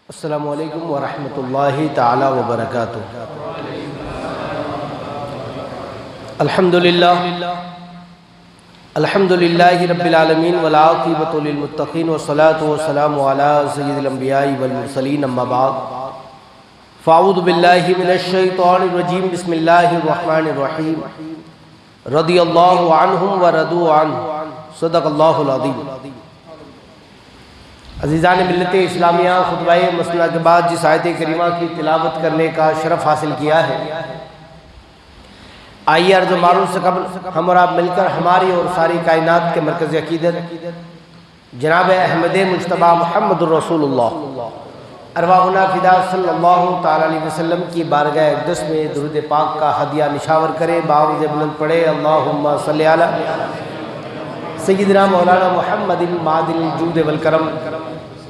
السلام علیکم ورحمۃ اللہ تعالی وبرکاتہ۔ الحمدللہ رب العالمین والعاقبۃ للمتقین والصلاۃ والسلام علی سید الانبیاء والمرسلین، اما بعد فاعوذ باللہ من الشیطان الرجیم، بسم اللہ الرحمن الرحیم۔ رضی اللہ عنہم ورضوا عنہ، صدق اللہ العظیم۔ عزیزان ملت اسلامیہ، خطبہ مسنہ کے بعد جس آیت کریمہ کی تلاوت کرنے کا شرف حاصل کیا ہے، آئیے عرض و معروف سے قبل ہم اور آپ مل کر ہماری اور ساری کائنات کے مرکز عقیدت جناب احمد مجتبیٰ محمد الرسول اللہ ارواحنا فدا صلی اللہ تعالی علیہ وسلم کی بارگاہ اقدس میں درود پاک کا ہدیہ نشاور کرے۔ باوجہ بلند پڑھے، اللہم صلی علی سیدنا مولانا محمد معدل الجود والکرم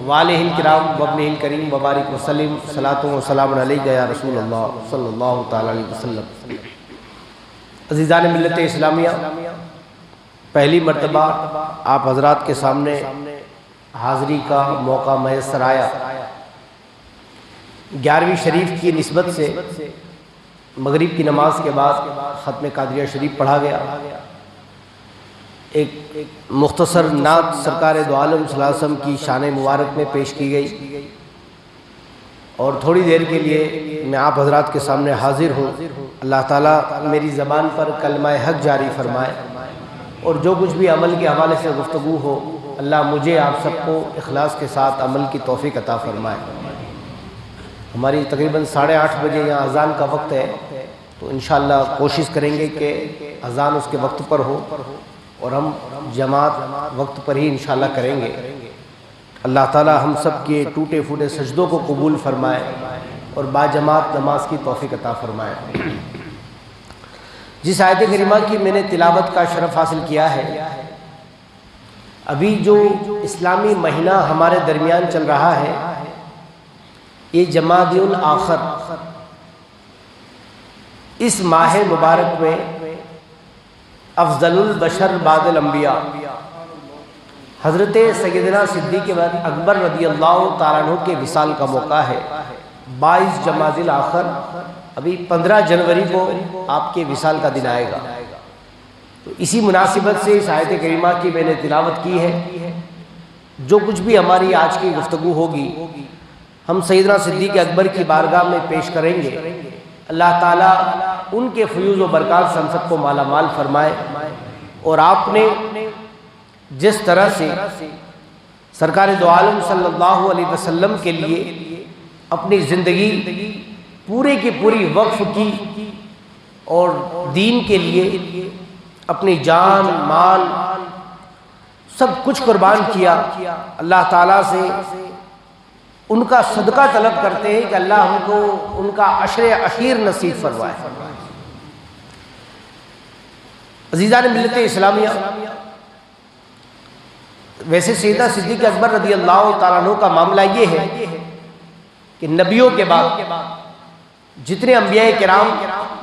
والہ الکرام وابنہ الکریم وبارک وسلم، صلاۃ و سلام علیک یا رسول اللہ صلی اللہ تعالی علیہ وسلم۔ عزیزان ملت اسلامیہ، پہلی مرتبہ آپ حضرات کے سامنے حاضری کا موقع میسر آیا۔ 11ویں شریف کی نسبت سے مغرب کی نماز کے بعد ختم قادریہ شریف پڑھا گیا۔ ایک مختصر نعت سرکار دو عالم صلی اللہ علیہ وسلم کی شان مبارک میں پیش کی گئی، اور تھوڑی دیر کے لیے میں آپ حضرات کے سامنے حاضر ہوں۔ اللہ تعالیٰ میری زبان پر کلمہ حق جاری فرمائے، اور جو کچھ بھی عمل کے حوالے سے گفتگو ہو، اللہ مجھے آپ سب کو اخلاص کے ساتھ عمل کی توفیق عطا فرمائے۔ ہماری تقریباً 8:30 بجے یہاں اذان کا وقت ہے، تو انشاءاللہ کوشش کریں گے کہ اذان اس کے وقت پر ہو، اور ہم جماعت وقت پر ہی انشاءاللہ کریں گے۔ اللہ تعالی ہم سب کے ٹوٹے پھوٹے سجدوں کو قبول فرمائے اور باجماعت نماز کی توفیق عطا فرمائے۔ جس آیت کریمہ کی میں نے تلاوت کا شرف حاصل کیا ہے، ابھی جو اسلامی مہینہ ہمارے درمیان چل رہا ہے، یہ جمادی الاخر، اس ماہ مبارک میں افضل البشر بعد الانبیاء حضرت سیدنا صدیق اکبر رضی اللہ تعالیٰ عنہ کے وصال کا موقع ہے۔ 22 جمادی الاخر، ابھی 15 جنوری کو آپ کے وصال کا دن آئے گا۔ تو اسی مناسبت سے اس آیت کریمہ کی میں نے تلاوت کی ہے۔ جو کچھ بھی ہماری آج کی گفتگو ہوگی، ہم سیدنا صدیق اکبر کی بارگاہ میں پیش کریں گے۔ اللہ تعالیٰ ان کے فیوز و برکات سے ہم سب کو مالا مال فرمائے، اور آپ نے جس طرح سے سرکار دو عالم صلی اللہ علیہ وسلم کے لیے اپنی زندگی پورے کی پوری وقف کی، اور دین کے لیے اپنی جان مال سب کچھ قربان کیا، اللہ تعالیٰ سے ان کا صدقہ طلب کرتے ہیں کہ اللہ ہم کو ان کا عشر اخیر نصیب فرمائے۔ عزیزان ملت اسلامیہ، ویسے سیدنا صدیق اکبر رضی اللہ تعالیٰ عنہ کا معاملہ یہ ہے کہ نبیوں کے بعد جتنے انبیاء کرام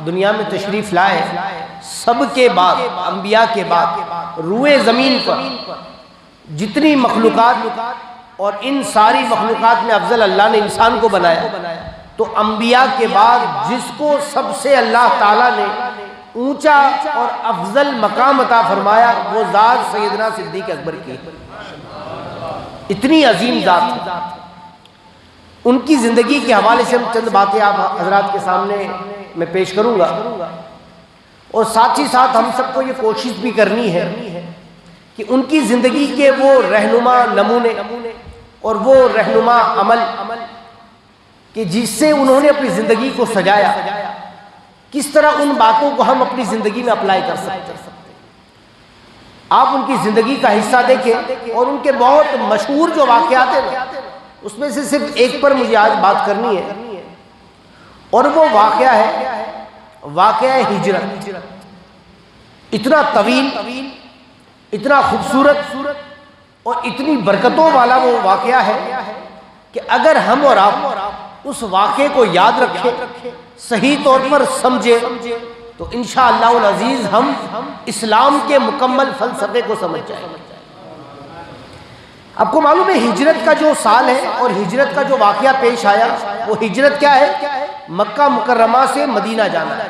دنیا میں تشریف لائے، سب کے بعد، انبیاء کے بعد روئے زمین پر جتنی مخلوقات، اور ان ساری مخلوقات میں افضل اللہ نے انسان کو بنایا، تو انبیاء کے بعد جس کو سب سے اللہ تعالیٰ نے اونچا اور افضل مقام عطا فرمایا، وہ ذات سیدنا صدیق اکبر کی، اتنی عظیم ذات۔ ان کی زندگی کے حوالے سے ہم چند باتیں آپ حضرات کے سامنے میں پیش کروں گا، اور ساتھ ہی ساتھ ہم سب کو یہ کوشش بھی کرنی ہے کہ ان کی زندگی کے وہ رہنما نمونے اور وہ رہنما عمل کہ جس سے انہوں نے اپنی زندگی کو سجایا، کس طرح ان باتوں کو ہم اپنی زندگی میں اپلائی کر سکتے ہیں۔ آپ ان کی زندگی کا حصہ دیکھیں، اور ان کے بہت مشہور جو واقعات ہیں، اس میں سے صرف ایک پر مجھے آج بات کرنی ہے، اور وہ واقعہ ہے واقعہ ہجرت۔ اتنا طویل، اتنا خوبصورت اور اتنی برکتوں والا وہ واقعہ ہے کہ اگر ہم اور آپ اس واقعے کو یاد رکھیں، صحیح طور پر سمجھے، تو انشاءاللہ العزیز ہم اسلام کے مکمل فلسفے کو سمجھ جائیں۔ آپ کو معلوم ہے ہجرت کا جو سال ہے اور ہجرت کا جو واقعہ پیش آیا وہ ہجرت کیا ہے؟ مکہ مکرمہ سے مدینہ جانا ہے.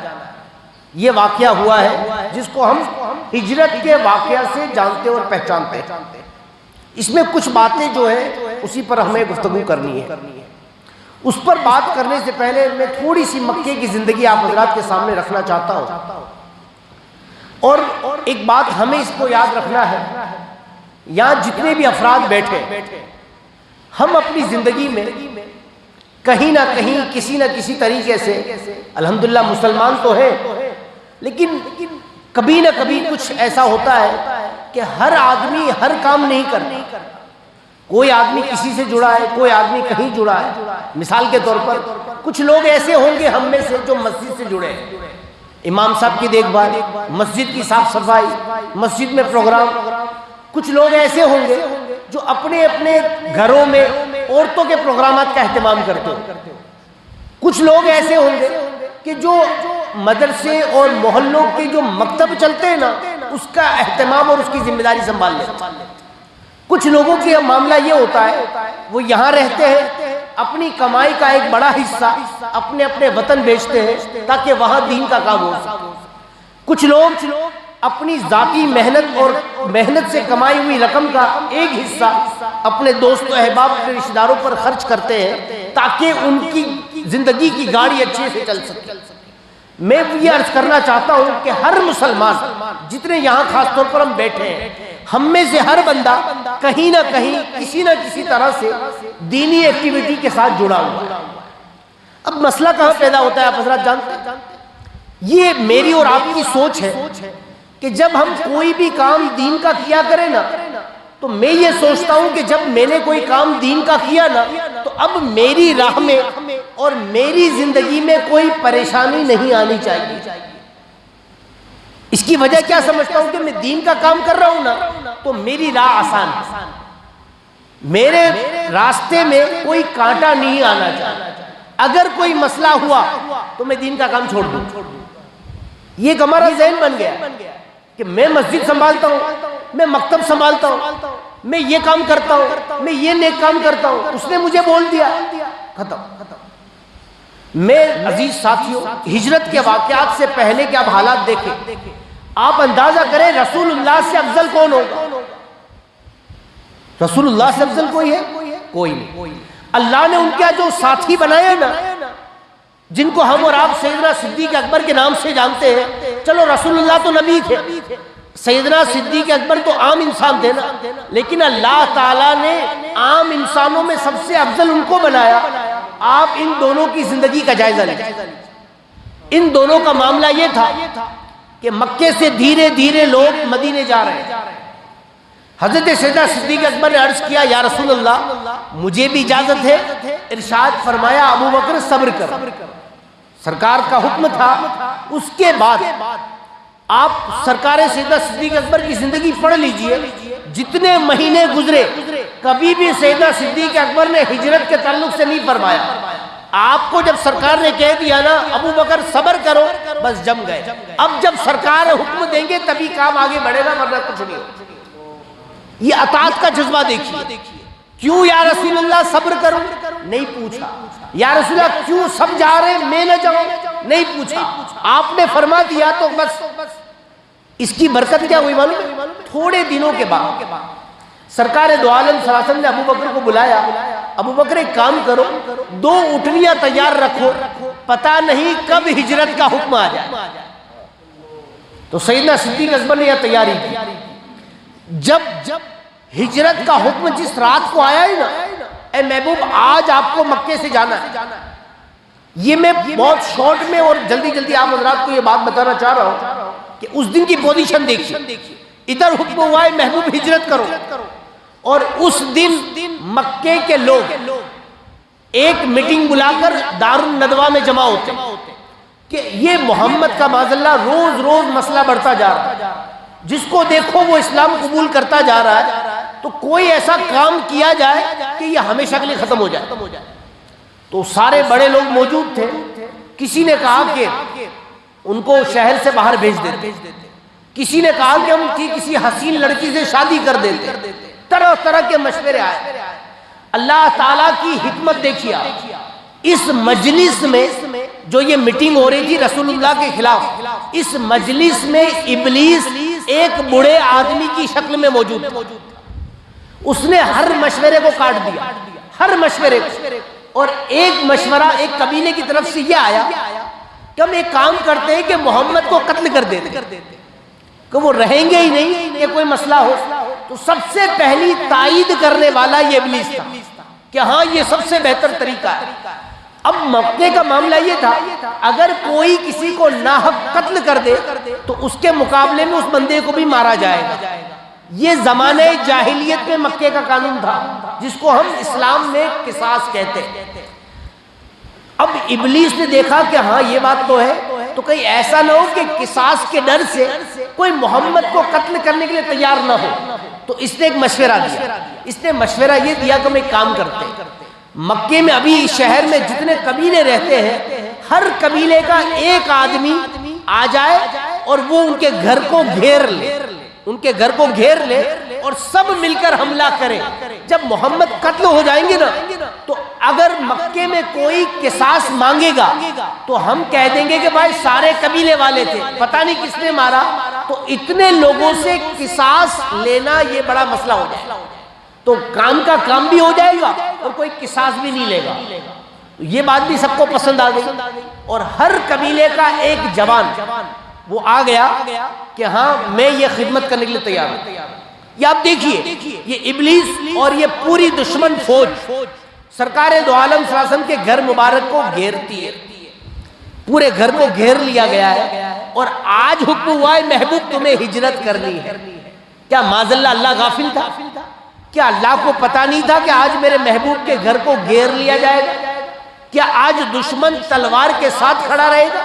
یہ واقعہ ہوا ہے جس کو ہم ہجرت کے واقعہ سے جانتے اور پہچانتے ہیں. اس میں کچھ باتیں جو ہیں اسی پر ہمیں گفتگو کرنی ہے. اس پر بات کرنے سے پہلے میں تھوڑی سی مکے کی زندگی آپ حضرات کے سامنے رکھنا چاہتا ہوں. اور ایک بات ہمیں اس کو یاد رکھنا ہے، یہاں جتنے بھی افراد بیٹھے ہم اپنی زندگی میں کہیں نہ کہیں کسی نہ کسی طریقے سے الحمدللہ مسلمان تو ہے، لیکن کبھی نہ کبھی کچھ ایسا ہوتا ہے کہ ہر آدمی ہر کام نہیں کرتا. کوئی آدمی کسی سے جڑا ہے، کوئی آدمی کہیں جڑا ہے. مثال کے طور پر کچھ لوگ ایسے ہوں گے ہم میں سے جو مسجد سے جڑے ہیں، امام صاحب کی دیکھ بھال، مسجد کی صاف صفائی، مسجد میں پروگرام. کچھ لوگ ایسے ہوں گے جو اپنے اپنے گھروں میں عورتوں کے پروگرامات کا اہتمام کرتے ہیں. کچھ لوگ ایسے ہوں گے کہ جو مدرسے اور محلوں کے جو مکتب چلتے ہیں نا اس کا اہتمام اور اس کی ذمہ داری سنبھال لیتے ہیں. کچھ لوگوں کی معاملہ یہ ہوتا ہے وہ یہاں رہتے ہیں، اپنی کمائی کا ایک بڑا حصہ اپنے اپنے وطن بیچتے ہیں تاکہ وہاں دین کا کام ہو سکے. کچھ لوگ اپنی ذاتی محنت اور محنت سے کمائی ہوئی رقم کا ایک حصہ اپنے دوست و احباب کے رشتہ داروں پر خرچ کرتے ہیں تاکہ ان کی زندگی کی گاڑی اچھے سے چل سکے. میں یہ عرض کرنا چاہتا ہوں کہ ہر مسلمان جتنے یہاں خاص طور پر ہم بیٹھے ہیں، ہم میں سے ہر بندہ کہیں نہ کہیں کسی نہ کسی طرح سے دینی ایکٹیویٹی کے ساتھ جڑا ہوا ہے. اب مسئلہ کہاں پیدا ہوتا ہے آپ حضرات جانتے ہیں؟ یہ میری اور آپ کی سوچ ہے کہ جب ہم کوئی بھی کام دین کا کیا کریں نا تو میں یہ سوچتا ہوں کہ جب میں نے کوئی کام دین کا کیا نا تو اب میری راہ میں اور میری زندگی میں کوئی پریشانی نہیں آنی چاہیے. اس کی وجہ کیا سمجھتا ہوں کہ میں دین کا کام کر رہا ہوں نا تو میری راہ آسان ہے، میرے راستے میں کوئی کانٹا نہیں آنا چاہیے. اگر کوئی مسئلہ ہوا تو میں دین کا کام چھوڑ دوں. یہ ایک ہمارا ذہن بن گیا کہ میں مسجد سنبھالتا ہوں، میں مکتب سنبھالتا ہوں، میں یہ کام کرتا ہوں، میں یہ نیک کام کرتا ہوں، اس نے مجھے بول دیا ختم. میں عزیز ساتھیوں ہجرت کے واقعات سے پہلے کہ آپ حالات دیکھیں، آپ اندازہ کریں رسول اللہ سے افضل کون ہوگا؟ رسول اللہ سے افضل کوئی ہے؟ کوئی نہیں. اللہ نے ان کا جو ساتھی بنایا نا جن کو ہم اور آپ سیدنا صدیق اکبر کے نام سے جانتے ہیں، چلو رسول اللہ تو نبی تھے، سیدنا صدیق اکبر تو عام انسان تھے نا، لیکن اللہ تعالیٰ نے عام انسانوں میں سب سے افضل ان کو بنایا. آپ ان دونوں کی زندگی کا جائزہ لیں. ان دونوں کا معاملہ یہ تھا کہ مکے سے دھیرے دھیرے لوگ مدینے جا رہے ہیں. حضرت سیدنا صدیق اکبر نے عرض کیا یا رسول اللہ مجھے بھی اجازت ہے. ارشاد فرمایا ابو بکر صبر کر. سرکار کا حکم تھا. اس کے بعد آپ سرکار سیدنا صدیق اکبر کی زندگی پڑھ لیجئے، جتنے مہینے گزرے کبھی بھی سیدنا صدیق اکبر نے ہجرت کے تعلق سے نہیں فرمایا. آپ کو جب سرکار نے کہہ دیا نا ابو بکر صبر کرو، بس جم گئے. اب جب سرکار حکم دیں گے تبھی کام آگے بڑھے گا ورنہ کچھ نہیں ہوگا. یہ اطاعت کا جذبہ دیکھیے. کیوں یا رسول اللہ صبر کروں؟ نہیں پوچھا. یا رسول اللہ کیوں سب جا رہے میں نہ جاؤں؟ نہیں پوچھا. آپ نے فرما دیا تو بس. اس کی برکت کیا ہوئی معلوم؟ تھوڑے دنوں کے بعد سرکار دو عالم صلی اللہ علیہ وسلم نے ابو بکر کو بلایا. ابو بکر ایک کام کرو، 2 اٹھنیاں تیار رکھو، پتہ نہیں کب ہجرت کا حکم آ جائے. تو سیدنا صدیق اکبر نے یہ تیاری کی. جب ہجرت کا حکم جس رات کو آیا ہے نا، اے محبوب آج آپ کو مکے سے جانا ہے. یہ میں بہت شارٹ میں اور جلدی جلدی آپ حضرات کو یہ بات بتانا چاہ رہا ہوں کہ اس دن کی پوزیشن دیکھیے. ادھر حکم ہوا ہے محبوب ہجرت کرو، اور اس دن مکے کے لوگ ایک میٹنگ بلا کر دار الندوہ میں جمع ہوتے کہ یہ محمد کا معاذاللہ روز روز مسئلہ بڑھتا جا رہا ہے، جس کو دیکھو وہ اسلام قبول کرتا جا رہا ہے، تو کوئی ایسا کام کیا جائے کہ یہ ہمیشہ کے لیے ختم ہو جائے. تو سارے بڑے لوگ موجود تھے. کسی نے کہا کہ ان کو شہر سے باہر بھیج دیتے، کسی نے کہا کہ ہم کسی حسین لڑکی سے شادی کر دیتے، طرح طرح کے مشورے آئے. اللہ تعالیٰ کی حکمت دیکھیے. اس مجلس میں جو یہ میٹنگ ہو رہی تھی رسول اللہ کے خلاف، اس مجلس میں ابلیس ایک بوڑھے آدمی کی شکل میں موجود تھا. اس نے ہر مشورے کو کاٹ دیا، ہر مشورے کو. اور ایک مشورہ ایک قبیلے کی طرف سے یہ آیا کہ ہم ایک کام کرتے ہیں کہ محمد کو قتل کر دیتے کہ وہ رہیں گے ہی نہیں کہ کوئی مسئلہ ہو. تو سب سے پہلی تائید کرنے والا یہ ابلیس تھا کہ ہاں یہ سب سے بہتر طریقہ ہے. اب مکے کا معاملہ یہ تھا اگر کوئی کسی کو ناحق قتل کر دے تو اس کے مقابلے میں اس بندے کو بھی مارا جائے گا. یہ زمانہ جاہلیت میں مکے کا قانون تھا جس کو ہم اسلام میں قصاص کہتے ہیں. اب ابلیس نے دیکھا کہ ہاں یہ بات تو ہے، تو کہیں ایسا نہ ہو کہ قصاص کے ڈر سے کوئی محمد کو قتل کرنے کے لیے تیار نہ ہو. تو اس نے ایک مشورہ دیا. اس نے مشورہ یہ دیا کہ ہم ایک کام کرتے ہیں، مکے میں ابھی شہر میں جتنے قبیلے رہتے ہیں ہر قبیلے کا ایک آدمی آ جائے اور وہ ان کے گھر کو گھیر لے، ان کے گھر کو گھیر لے اور سب مل کر حملہ کریں. جب محمد قتل ہو جائیں گے نا تو اگر مکے میں کوئی قصاص مانگے گا تو ہم کہہ دیں گے کہ بھائی سارے قبیلے والے تھے، پتہ نہیں کس نے مارا. تو اتنے لوگوں سے قصاص لینا یہ بڑا مسئلہ ہو جائے، تو کام کا کام بھی ہو جائے گا اور کوئی قصاص بھی نہیں لے گا. یہ بات بھی سب کو پسند آ گئی اور ہر قبیلے کا ایک جوان وہ آ گیا کہ ہاں میں یہ خدمت کرنے کے لیے تیار ہوں. یہ آپ دیکھیے یہ ابلیس اور یہ پوری دشمن فوج سرکار دو عالم صلی اللہ علیہ وسلم کے گھر مبارک کو گھیرتی ہے. پورے گھر کو گھیر لیا گیا ہے اور آج حکم ہوا ہے محبوب تمہیں ہجرت کرنی ہے. کیا معاذ اللہ اللہ غافل تھا؟ کیا اللہ کو پتا نہیں تھا کہ آج میرے محبوب کے گھر کو گھیر لیا جائے گا؟ کیا آج دشمن تلوار کے ساتھ کھڑا رہے گا؟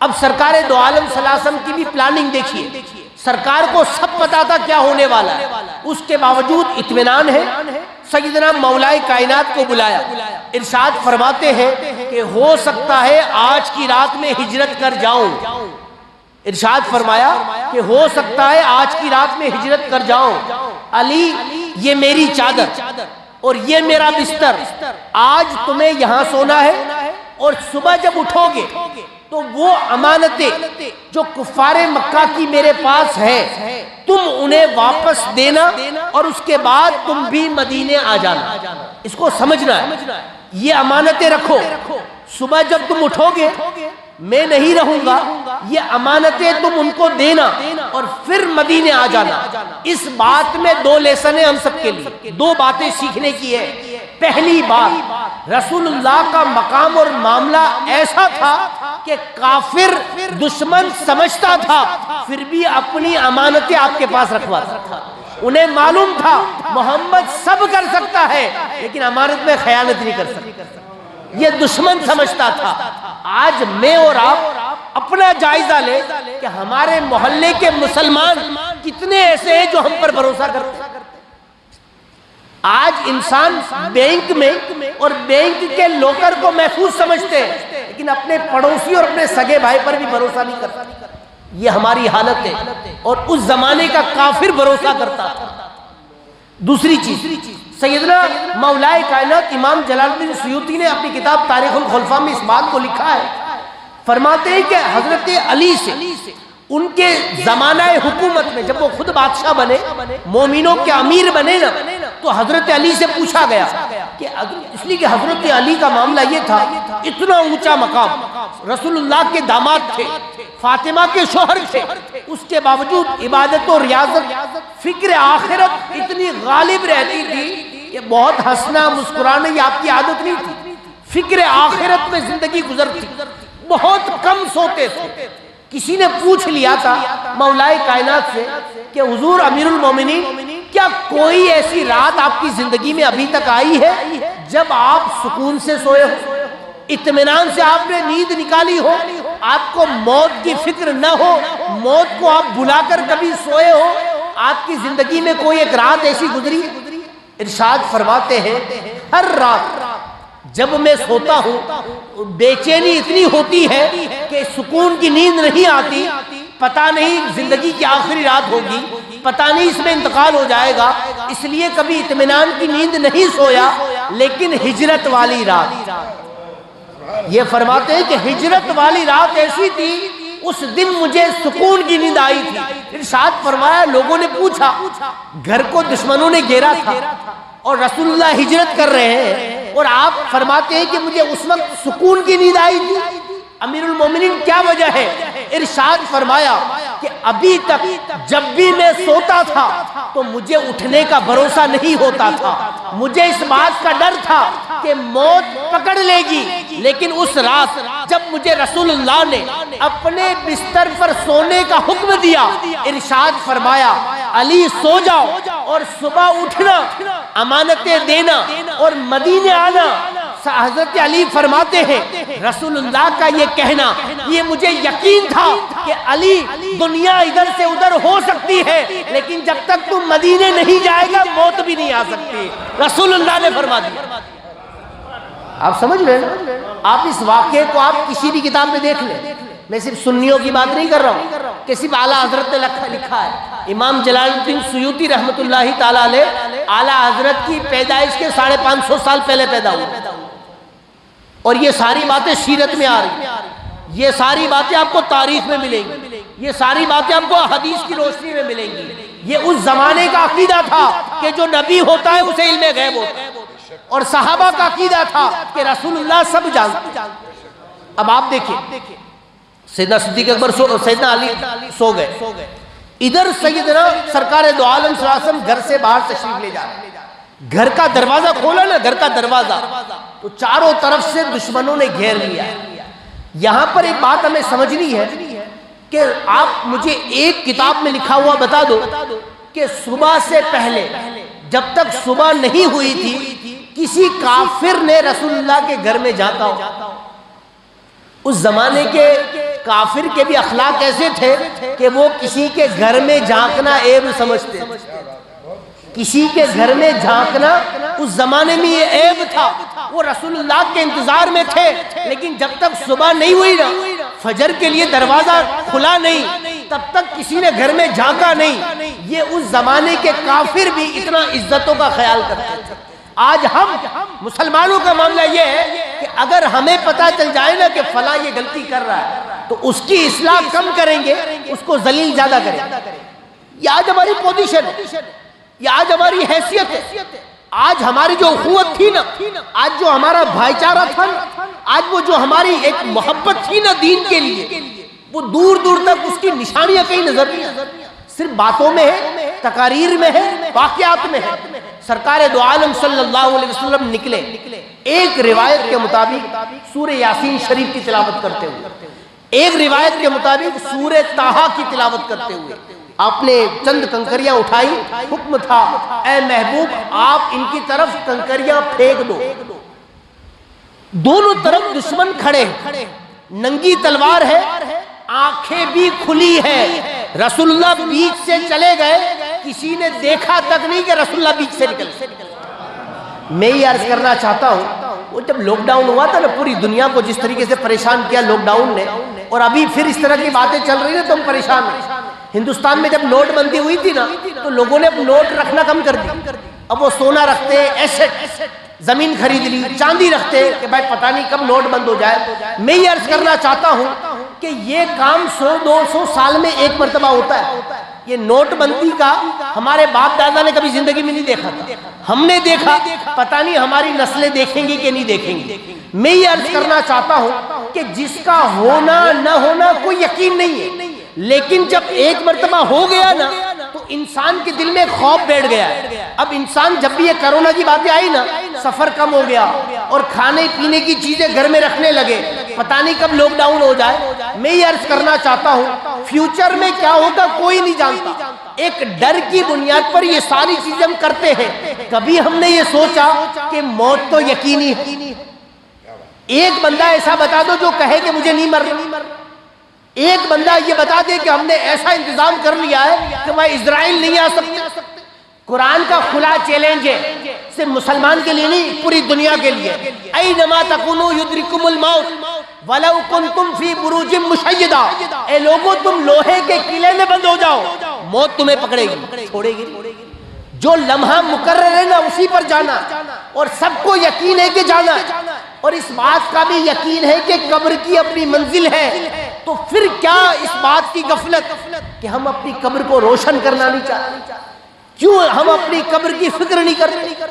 اب سرکار دو عالم صلی اللہ علیہ وسلم کی بھی پلاننگ دیکھیے. سرکار کو سب پتا تھا کیا ہونے والا ہے، اس کے باوجود اطمینان ہے. سیدنا مولائے کائنات کو بلایا، ارشاد فرماتے ہیں کہ ہو سکتا ہے آج کی رات میں ہجرت کر جاؤں. ارشاد فرمایا کہ ہو سکتا ہے آج کی رات میں ہجرت کر جاؤں. علی یہ میری چادر اور یہ میرا بستر، آج تمہیں یہاں سونا ہے اور صبح جب اٹھو گے تو وہ امانتیں جو کفار مکہ کی میرے پاس ہے تم انہیں واپس دینا اور اس کے بعد تم بھی مدینے آ جانا. اس کو سمجھنا ہے، یہ امانتیں رکھو. صبح جب تم اٹھو گے میں نہیں رہوں گا، یہ امانتیں تم ان کو دینا اور پھر مدینے آ جانا. اس بات میں دو لیسنیں ہم سب کے لیے، دو باتیں سیکھنے کی ہے. پہلی بات، رسول اللہ کا مقام اور معاملہ ایسا تھا کہ کافر دشمن سمجھتا تھا پھر بھی اپنی امانتیں آپ کے پاس رکھواتا تھا. انہیں معلوم تھا محمد سب کر سکتا ہے لیکن امانت میں خیانت نہیں کر سکتا. یہ دشمن سمجھتا تھا. آج میں اور آپ اپنا جائزہ لیں کہ ہمارے محلے کے مسلمان کتنے ایسے ہیں جو ہم پر بھروسہ کرتے ہیں. آج انسان بینک میں اور بینک کے لوکر کو محفوظ سمجھتے ہیں لیکن اپنے پڑوسی اور اپنے سگے بھائی پر بھی بھروسہ نہیں کرتا. یہ ہماری حالت ہے اور اس زمانے کا کافر بھروسہ کرتا تھا. دوسری چیز، سیدنا مولائے کائنات امام جلال الدین سیوطی نے اپنی کتاب تاریخ الخلفاء میں اس بات کو لکھا ہے. فرماتے ہیں کہ حضرت علی سے ان کے زمانہ حکومت میں جب وہ خود بادشاہ بنے، مومنوں کے امیر بنے نا، تو حضرت علی سے پوچھا گیا کہ اس لیے کہ حضرت علی کا معاملہ یہ تھا، اتنا اونچا مقام، رسول اللہ کے داماد تھے، فاطمہ کے شوہر تھے، اس کے باوجود عبادت و ریاضت، فکر آخرت اتنی غالب رہتی تھی کہ بہت ہنسنا مسکرانا یہ آپ کی عادت نہیں تھی. فکر آخرت میں زندگی گزرتی، بہت کم سوتے تھے. کسی نے پوچھ لیا تھا مولائے کائنات سے کہ حضور امیر المومنین کیا کوئی ایسی رات آپ کی زندگی میں ابھی تک آئی ہے جب آپ سکون سے سوئے ہو، اطمینان سے آپ نے نیند نکالی ہو، آپ کو موت کی فکر نہ ہو، موت کو آپ بلا کر کبھی سوئے ہو؟ آپ کی زندگی میں کوئی ایک رات ایسی گزری؟ ارشاد فرماتے ہیں ہر رات جب میں سوتا ہوں بے چینی اتنی ہوتی ہے کہ سکون کی نیند نہیں آتی. پتہ نہیں زندگی کی آخری رات ہوگی، پتہ نہیں اس میں انتقال ہو جائے گا. اس لیے کبھی اطمینان کی نیند نہیں سویا، لیکن ہجرت والی رات، یہ فرماتے ہیں کہ ہجرت والی رات ایسی تھی اس دن مجھے سکون کی نیند آئی تھی۔ ارشاد فرمایا لوگوں نے پوچھا، گھر کو دشمنوں نے گھیرا تھا اور رسول اللہ ہجرت کر رہے ہیں اور آپ فرماتے ہیں کہ مجھے اس وقت سکون کی نیند آئی تھی، امیر المومنین کیا وجہ ہے؟ ارشاد فرمایا کہ ابھی تک جب بھی میں سوتا تھا تو مجھے اٹھنے کا بھروسہ نہیں ہوتا تھا، مجھے اس بات کا ڈر تھا کہ موت پکڑ لے گی، لیکن اس رات جب مجھے رسول اللہ نے اپنے بستر پر سونے کا حکم دیا، ارشاد فرمایا علی سو جاؤ اور صبح اٹھنا، امانتیں دینا اور مدینے آنا۔ حضرت علی فرماتے ہیں رسول اللہ کا یہ کہنا، یہ مجھے یقین تھا کہ علی دنیا ادھر سے ادھر ہو سکتی ہے لیکن جب تک تم مدینے نہیں جائے گا موت بھی نہیں آ سکتی، رسول اللہ نے فرما دیا۔ آپ سمجھ رہے ہیں؟ آپ اس واقعے کو آپ کسی بھی کتاب میں دیکھ لیں، میں صرف سنیوں کی بات نہیں کر رہا ہوں کہ صرف اعلیٰ حضرت نے لکھا ہے۔ امام جلال الدین سیوطی رحمۃ اللہ تعالیٰ علیہ اعلیٰ حضرت کی پیدائش کے 550 سال پہلے پیدا ہوئے، اور یہ ساری باتیں سیرت میں آ رہی ہیں، یہ ساری باتیں آپ کو تاریخ میں ملیں گی، یہ ساری باتیں آپ کو حدیث کی روشنی میں ملیں گی۔ یہ اس زمانے کا عقیدہ تھا کہ جو نبی ہوتا ہے اسے علم غیب ہوتا ہے، اور صحابہ کا عقیدہ تھا کہ رسول اللہ سب جانتے۔ اب آپ دیکھیں سیدنا صدیق اکبر سیدنا علی سو گئے، ادھر سیدنا سرکار دو عالم صلی اللہ علیہ وسلم گھر سے باہر تشریف لے جا رہے ہیں، گھر کا دروازہ کھولا نا، گھر کا دروازہ تو چاروں طرف سے دشمنوں نے گھیر لیا۔ یہاں پر ایک بات ہمیں سمجھنی ہے کہ آپ مجھے ایک کتاب میں لکھا ہوا بتا دو کہ صبح سے پہلے جب تک صبح نہیں ہوئی تھی کسی کافر نے رسول اللہ کے گھر میں جھانکا ہو۔ اس زمانے کے کافر کے بھی اخلاق ایسے تھے کہ وہ کسی کے گھر میں جھانکنا عیب سمجھتے، کسی کے گھر میں جھانکنا اس زمانے میں یہ عیب تھا۔ وہ رسول اللہ کے انتظار میں تھے لیکن جب تک صبح نہیں ہوئی نا، فجر کے لیے دروازہ کھلا نہیں، تب تک کسی نے گھر میں جھانکا نہیں۔ یہ اس زمانے کے کافر بھی اتنا عزتوں کا خیال کرتے تھے۔ آج ہم مسلمانوں کا معاملہ یہ ہے کہ اگر ہمیں پتہ چل جائے نا کہ فلاں یہ غلطی کر رہا ہے تو اس کی اصلاح کم کریں گے، اس کو ذلیل زیادہ کریں گے۔ یہ آج ہماری پوزیشن ہے، یہ آج ہماری حیثیت ہے، آج ہماری جو اخوت تھی نا، آج جو ہمارا بھائی چارہ تھا نا، آج وہ جو ہماری ایک محبت تھی نا دین کے لیے، وہ دور دور تک اس کی نشانیاں کہیں نظر نہیں آتی، صرف باتوں میں ہے، تقاریر میں ہے، واقعات میں ہے۔ سرکار دو عالم صلی اللہ علیہ وسلم نکلے ایک روایت کے مطابق سورہ یاسین شریف کی تلاوت کرتے ہوئے، ایک روایت کے مطابق سورہ طٰہٰ کی تلاوت کرتے ہوئے۔ آپ نے چند کنکریاں اٹھائی، حکم تھا اے محبوب آپ ان کی طرف کنکریاں پھینک دو۔ دونوں طرف دشمن کھڑے، ننگی تلوار ہے، آنکھیں بھی کھلی ہے، رسول اللہ بیچ سے چلے گئے، کسی نے دیکھا تک نہیں کہ رسول اللہ بیچ سے نکل۔ میں یہ عرض کرنا چاہتا ہوں وہ جب لاک ڈاؤن ہوا تھا نا، پوری دنیا کو جس طریقے سے پریشان کیا لاک ڈاؤن نے، اور ابھی پھر اس طرح کی باتیں چل رہی ہیں تو ہم پریشان ہیں۔ ہندوستان میں جب نوٹ بندی ہوئی تھی نا تو لوگوں نے اب نوٹ رکھنا کم کر دی، اب وہ سونا رکھتے، ایسٹ زمین خرید لی، چاندی رکھتے کہ بھائی پتہ نہیں کب نوٹ بند ہو جائے۔ میں یہ عرض کرنا چاہتا ہوں کہ یہ کام 100-200 سال میں ایک مرتبہ ہوتا ہے۔ یہ نوٹ بندی کا ہمارے باپ دادا نے کبھی زندگی میں نہیں دیکھا تھا، ہم نے دیکھا، پتہ نہیں ہماری نسلیں دیکھیں گی کہ نہیں دیکھیں گی۔ میں یہ عرض کرنا چاہتا ہوں کہ جس کا ہونا نہ ہونا کوئی یقین نہیں ہے، لیکن جب ایک مرتبہ ہو گیا نا تو انسان کے دل میں خوف بیٹھ گیا ہے۔ اب انسان جب بھی یہ کرونا کی باتیں آئی نا، سفر کم ہو گیا اور کھانے پینے کی چیزیں گھر میں رکھنے لگے، پتہ نہیں کب لاک ڈاؤن ہو جائے۔ میں یہ عرض کرنا چاہتا ہوں فیوچر میں کیا ہوگا کوئی نہیں جانتا، ایک ڈر کی بنیاد پر یہ ساری چیزیں ہم کرتے ہیں۔ کبھی ہم نے یہ سوچا کہ موت تو یقینی ہے؟ ایک بندہ ایسا بتا دو جو کہے کہ مجھے نہیں مرنا، ایک بندہ یہ بتا دے کہ ہم نے ایسا انتظام کر لیا ہے کہ وہ اسرائیل نہیں آ سکتے۔ قرآن کا کھلا چیلنج ہے، صرف مسلمان کے لیے نہیں پوری دنیا کے لیے، اینما تکونوا یدرککم الموت ولو کنتم فی بروج مشیدہ، اے لوگوں تم لوہے کے قلعے میں بند ہو جاؤ، موت تمہیں پکڑے گی، چھوڑے گی۔ جو لمحہ مقرر ہے نا اسی پر جانا، اور سب کو یقین ہے کہ جانا، اور اس بات کا بھی یقین ہے کہ قبر کی اپنی منزل ہے، تو پھر کیا اس بات کی غفلت کہ ہم اپنی قبر کو روشن کرنا نہیں چاہتے؟ کیوں ہم اپنی قبر کی فکر نہیں کرتے؟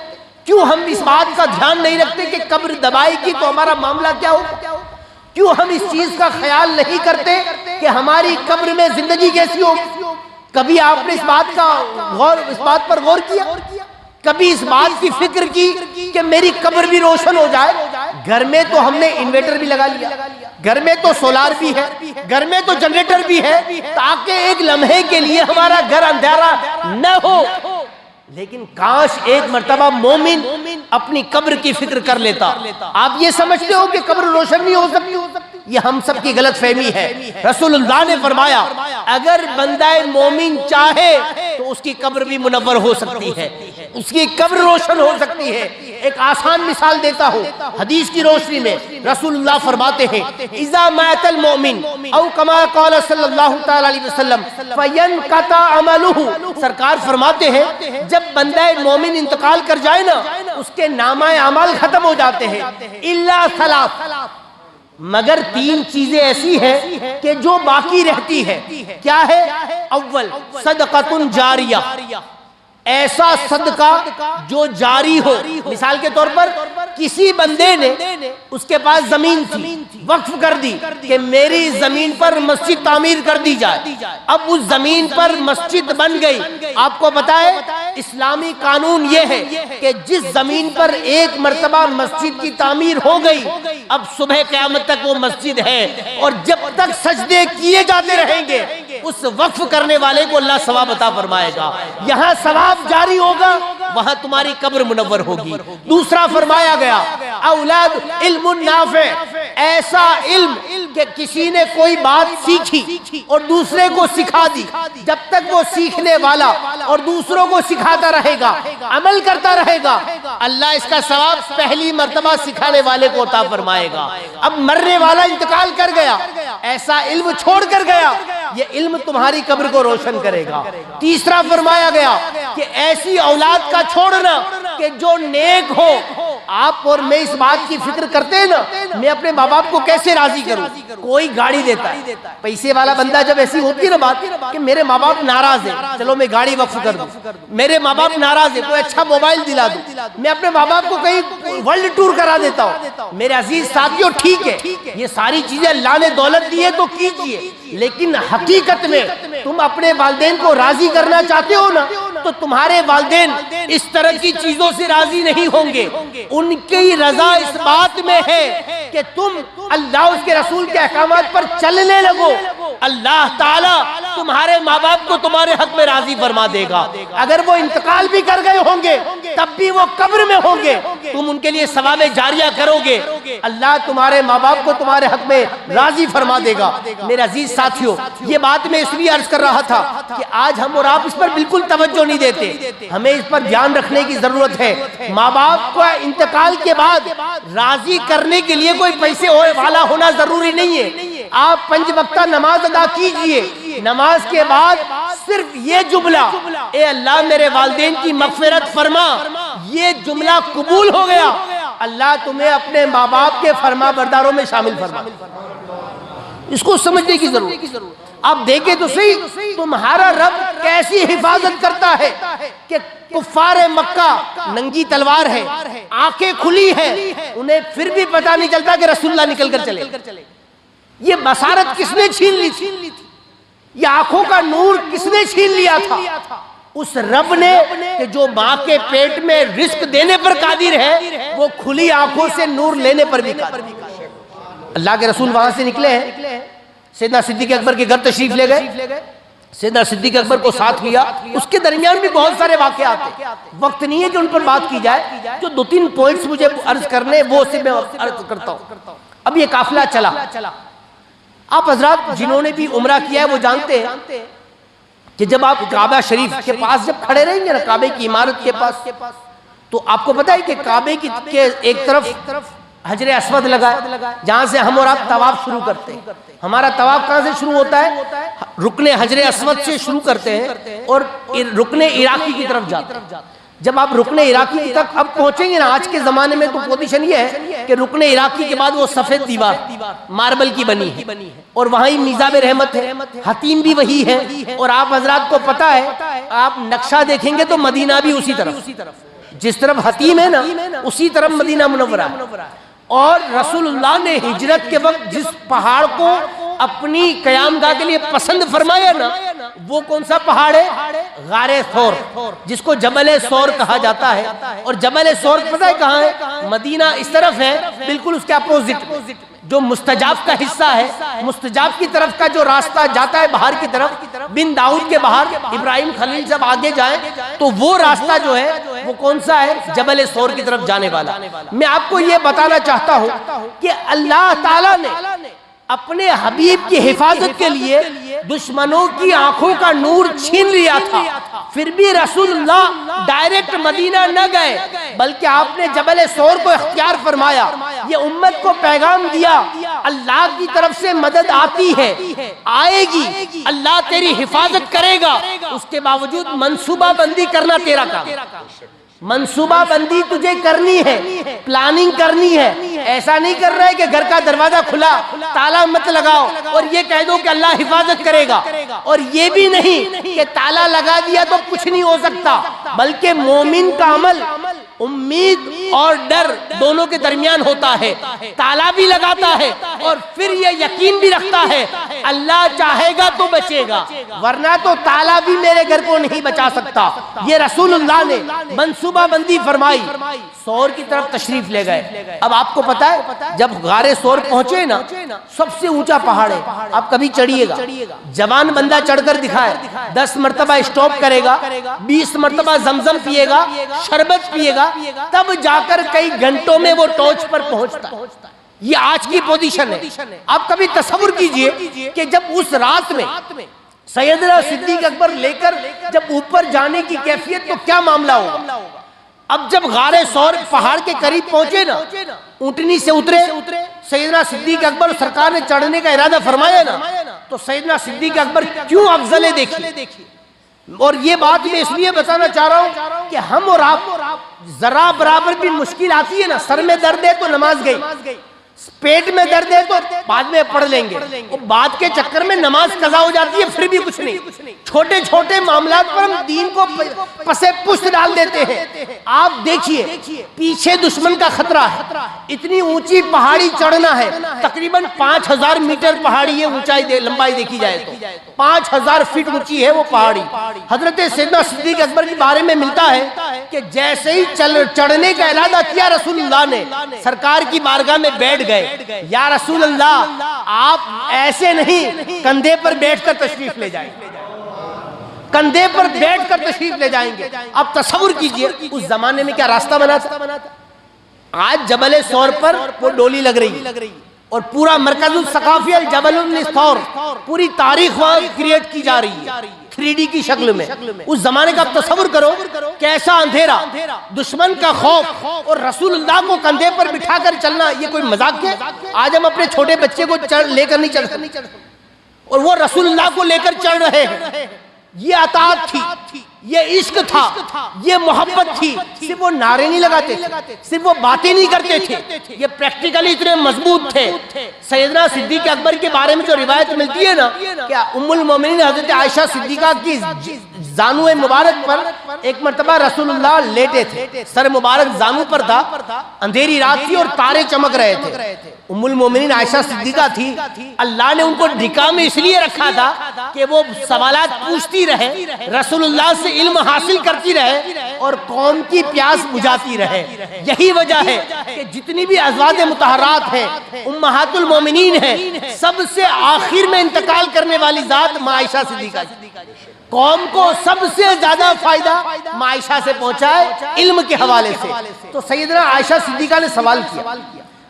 کیوں ہم اس بات کا دھیان نہیں رکھتے کہ قبر دبائے گی تو ہمارا معاملہ کیا ہوگا؟ کیوں ہم اس چیز کا خیال نہیں کرتے کہ ہماری قبر میں زندگی کیسی ہوگی؟ کبھی آپ نے اس بات پر غور کیا؟ کبھی اس بات کی فکر کی کہ میری قبر بھی روشن ہو جائے؟ گھر میں تو ہم نے انویٹر بھی لگا لیا، گھر میں تو سولار بھی ہے، گھر میں تو جنریٹر بھی ہے، تاکہ ایک لمحے کے لیے ہمارا گھر اندھیرا نہ ہو۔ لیکن کاش ایک مرتبہ مومن اپنی قبر کی فکر کر لیتا۔ آپ یہ سمجھتے ہو کہ قبر روشن نہیں ہو سکتی؟ یہ ہم سب کی غلط فہمی ہے۔ رسول اللہ نے فرمایا اگر بندہ مومن چاہے تو اس کی قبر بھی منور ہو سکتی ہے، اس کی قبر روشن ہو سکتی ہے۔ ایک آسان مثال دیتا ہوں حدیث کی روشنی میں، رسول اللہ فرماتے ہیں اذا مات المؤمن او کما قال صلی اللہ تعالی علیہ وسلم فینقطع عملہ، سرکار فرماتے ہیں جب بندہ مومن انتقال کر جائے نا اس کے نامہ اعمال ختم ہو جاتے ہیں، الا ثلاث، مگر تین چیزیں ایسی ہیں کہ جو باقی رہتی ہے۔ کیا ہے؟ اول صدقۃ جاریہ، ایسا صدقہ جو جاری ہو۔ مثال کے طور پر کسی بندے نے اس کے پاس زمین تھی، وقف کر دی کہ میری زمین پر مسجد تعمیر کر دی جائے، اب اس زمین پر مسجد بن گئی۔ آپ کو پتا ہے اسلامی قانون یہ ہے کہ جس زمین پر ایک مرتبہ مسجد کی تعمیر ہو گئی اب صبح قیامت تک وہ مسجد ہے، اور جب تک سجدے کیے جاتے رہیں گے اس وقف کرنے والے کو اللہ ثواب عطا فرمائے گا۔ یہاں ثواب جاری ہوگا، وہاں تمہاری قبر منور ہوگی۔ دوسرا فرمایا گیا اولاد علم نافع، ایسا علم کہ کسی نے کوئی بات سیکھی اور دوسرے کو سکھا دی، جب تک وہ سیکھنے والا اور دوسروں کو سکھاتا رہے گا، عمل کرتا رہے گا، اللہ اس کا ثواب پہلی مرتبہ سکھانے والے کو عطا فرمائے گا۔ اب مرنے والا انتقال کر گیا، ایسا علم چھوڑ کر گیا، یہ علم تمہاری قبر کو روشن کرے گا۔ تیسرا فرمایا گیا کہ ایسی اولاد کا چھوڑنا کہ جو نیک ہو۔ آپ اور میں اس بات کی فکر کرتے ہیں نا میں اپنے ماں باپ کو کیسے راضی کروں؟ کوئی گاڑی دیتا ہے، پیسے والا بندہ جب ایسی ہوتی ہے نا بات کہ میرے ماں باپ ناراض ہیں، چلو میں گاڑی وقف کر دوں، میرے ماں باپ ناراض ہیں کوئی اچھا موبائل دلا دوں، میں اپنے ماں باپ کو کہیں ورلڈ ٹور کرا دیتا ہوں۔ میرے عزیز ساتھیوں ٹھیک ہے یہ ساری چیزیں اللہ نے دولت دی ہے تو کیجئے، لیکن حقیقت میں تم اپنے والدین کو راضی کرنا چاہتے ہو نا تو تمہارے والدین اس طرح کی چیزوں سے راضی نہیں ہوں گے۔ ان کی رضا اس بات میں ہے کہ تم اللہ اس کے رسول کے احکامات پر چلنے لگو، اللہ تعالیٰ تمہارے ماں باپ کو تمہارے حق میں راضی فرما دے گا۔ اگر وہ انتقال بھی کر گئے ہوں گے تب بھی وہ قبر میں ہوں گے، تم ان کے لیے ثواب جاریہ کرو گے، اللہ تمہارے ماں باپ کو تمہارے حق میں راضی فرما دے گا۔ میرے عزیز ساتھیوں یہ بات میں اس لیے عرض کر رہا تھا کہ آج ہم اور آپ اس پر بالکل توجہ نہیں دیتے، ہمیں اس پر دھیان رکھنے کی ضرورت ہے۔ ماں باپ کو انتقال کے بعد راضی کرنے کے لیے کوئی پیسے والا ہونا ضروری نہیں ہے۔ آپ 5 وقتہ نماز ادا کیجئے، نماز کے بعد صرف یہ جملہ اے اللہ میرے والدین کی مغفرت فرما، یہ جملہ قبول ہو گیا، اللہ تمہیں اپنے ماں باپ کے فرما برداروں میں شامل فرما۔ اس کو سمجھنے کی ضرورت۔ آپ دیکھیں تو صحیح تمہارا رب کیسی حفاظت کرتا ہے کہ کفار مکہ ننگی تلوار ہے، آنکھیں کھلی ہیں، انہیں پھر بھی پتہ نہیں چلتا کہ رسول اللہ نکل کر چلے۔ یہ بصارت کس نے چھین لی تھی؟ یہ آنکھوں کا نور کس نے چھین لیا تھا؟ اس رب نے کہ جو ماں کے پیٹ میں رزق دینے پر قادر ہے وہ کھلی آنکھوں سے نور لینے پر بھی قادر ہے۔ اللہ کے رسول وہاں سے نکلے ہیں، سیدنا صدیق اکبر کے گھر تشریف لے گئے، سیدنا صدیق اکبر کو ساتھ لیا، اس کے درمیان بھی بہت سارے واقعات ہیں، وقت نہیں ہے کہ ان پر بات کی جائے، جو 2-3 پوائنٹس مجھے عرض کرنے وہ سے میں عرض کرتا ہوں۔ اب یہ قافلہ چلا، آپ حضرات جنہوں نے بھی عمرہ کیا ہے وہ جانتے ہیں کہ جب آپ کعبہ شریف کے پاس جب کھڑے رہیں گے نا، کعبے کی عمارت کے پاس، تو آپ کو پتا ہے کہ کعبے کے ایک طرف حجر اسود لگا ہے جہاں سے ہم اور آپ طواف شروع کرتے ہیں. ہمارا طواف کہاں سے شروع ہوتا ہے؟ رکن حجر اسود سے شروع کرتے ہیں اور رکن عراقی کی طرف جاتے ہیں. جب آپ رکن عراقی تک اب پہنچیں گے نا، آج کے زمانے میں تو پوزیشن یہ ہے کہ رکن عراقی کے بعد وہ سفید دیوار ماربل کی بنی ہے اور وہاں ہی میزاب رحمت ہے، حتیم بھی وہی ہے. اور آپ حضرات کو پتا ہے، آپ نقشہ دیکھیں گے تو مدینہ بھی اسی طرف، جس طرف حتیم ہے نا اسی طرف مدینہ منورہ. اور رسول اللہ نے ہجرت کے وقت جس پہاڑ کو اپنی قیام گاہ کے لیے پسند فرمایا نا، وہ کون سا پہاڑ ہے؟ غار ثور، جس کو جبل ثور کہا جاتا ہے. اور جبل ثور پتہ ہے کہاں ہے؟ مدینہ اس طرف ہے، بالکل اس کے اپوزٹ جو مستجاب کا حصہ ہے، مستجاب کی طرف کا جو راستہ جاتا ہے باہر کی طرف، بن داؤد کے باہر ابراہیم خلیل جب آگے جائیں تو وہ راستہ جو ہے وہ کون سا ہے؟ جبل ثور کی طرف جانے والا. میں آپ کو یہ بتانا چاہتا ہوں کہ اللہ تعالیٰ نے اپنے حبیب کی حفاظت کے لیے دشمنوں کی آنکھوں کا نور چھین لیا تھا، پھر بھی رسول اللہ ڈائریکٹ مدینہ نہ گئے بلکہ آپ نے جبل ثور کو اختیار فرمایا. یہ امت کو پیغام دیا اللہ کی طرف سے مدد آتی ہے، آئے گی، اللہ تیری حفاظت کرے گا. اس کے باوجود منصوبہ بندی کرنا تیرا کام. منصوبہ بندی تجھے کرنی ہے، پلاننگ کرنی ہے. ایسا نہیں کر رہا ہے کہ گھر کا دروازہ کھلا تالا مت لگاؤ اور یہ کہہ دو کہ اللہ حفاظت کرے گا، اور یہ بھی نہیں کہ تالا لگا دیا تو کچھ نہیں ہو سکتا. بلکہ مومن کا عمل امید اور ڈر دونوں کے درمیان ہوتا ہے. تالا بھی لگاتا ہے اور پھر یہ یقین بھی رکھتا ہے اللہ چاہے گا تو بچے گا، ورنہ تو تالا بھی میرے گھر کو نہیں بچا سکتا. یہ رسول اللہ نے منصوبہ بندی فرمائی، ثور کی طرف تشریف لے گئے. اب آپ کو پتا ہے جب غار ثور پہنچے نا، سب سے اونچا پہاڑ ہے، آپ کبھی چڑھیے گا، جوان بندہ چڑھ کر دکھائے 10 مرتبہ اسٹاپ کرے گا، 20 مرتبہ زمزم پیے گا، شربت پیے گا، تب جا کر کئی گھنٹوں میں وہ ٹوچ پر پہنچتا ہے. یہ آج کی پوزیشن ہے. آپ کبھی تصور کیجئے کہ جب اس رات میں سیدنا صدیق اکبر لے کر جب اوپر جانے کی کیفیت تو کیا معاملہ ہوگا. اب جب غار ثور پہاڑ کے قریب پہنچے نا، اونٹنی سے اترے، سیدنا صدیق اکبر سرکار نے چڑھنے کا ارادہ فرمایا نا، تو سیدنا صدیق اکبر کیوں افضل ہے دیکھیے. اور یہ بات میں اس لیے بتانا چاہ رہا ہوں کہ ہم اور آپ ذرا برابر بھی مشکل آتی ہے نا، سر میں درد ہے تو نماز گئی، پیٹ میں درد ہے تو بعد میں پڑھ لیں گے، اور بعد کے چکر میں نماز قضا ہو جاتی ہے، پھر بھی کچھ نہیں. چھوٹے چھوٹے معاملات پر ہم دین کو پسے پشت ڈال دیتے ہیں. آپ دیکھیے پیچھے دشمن کا خطرہ ہے، اتنی اونچی پہاڑی چڑھنا ہے، تقریباً 5000 میٹر پہاڑی ہے اونچائی لمبائی دیکھی جائے تو 5000 فٹ اونچی ہے وہ پہاڑی. حضرت سیدنا صدیق اکبر کے بارے میں ملتا ہے کہ جیسے ہی چڑھنے کا ارادہ کیا رسول اللہ نے، سرکار کی بارگاہ میں بیٹھ گئے. یا رسول اللہ آپ ایسے نہیں، کندھے پر بیٹھ کر تشریف لے جائیں، کندھے پر بیٹھ کر تشریف لے جائیں گے. اب تصور کیجئے اس زمانے میں کیا راستہ بنا تھا. آج جبل ثور پر وہ ڈولی لگ رہی ہے اور پورا مرکز الثقافی الجبل الثور، پوری تاریخ وہاں کریٹ کی جا رہی ہے 3D کی شکل میں. اس زمانے کا تصور کرو، کیسا اندھیرا، دشمن کا خوف، اور رسول اللہ کو کندھے پر بٹھا کر چلنا، یہ کوئی مذاق ہے. آج ہم اپنے چھوٹے بچے کو لے کر نہیں چل سکتے اور وہ رسول اللہ کو لے کر چل رہے ہیں. یہ اطاعت تھی، یہ عشق تھا، یہ محبت تھی. صرف وہ نعرے نہیں لگاتے تھے، صرف وہ باتیں نہیں کرتے تھے، یہ پریکٹیکلی اتنے مضبوط تھے. سیدنا صدیق اکبر کے بارے میں جو روایت ملتی ہے نا، کیا ام المومنین حضرت عائشہ صدیقہ کی زانو مبارک پر ایک مرتبہ رسول اللہ لیٹے تھے، سر مبارک زانو پر تھا، اندھیری رات تھی اور تارے چمک رہے تھے. ام المومنین عائشہ صدیقہ تھی. اللہ نے ان کو ڈھکا میں اس لیے رکھا تھا کہ وہ سوالات پوچھتی رہے، رسول اللہ سے علم حاصل کرتی رہے اور قوم کی پیاس بجھاتی رہے. یہی وجہ ہے کہ جتنی بھی ازواج مطہرات ہیں، امہات المومنین ہیں، سب سے آخر میں انتقال کرنے والی ذات ماں عائشہ صدیقہ. قوم کو سب سے زیادہ فائدہ ماں عائشہ سے پہنچا ہے علم کے حوالے سے. تو سیدنا عائشہ صدیقہ نے سوال کیا.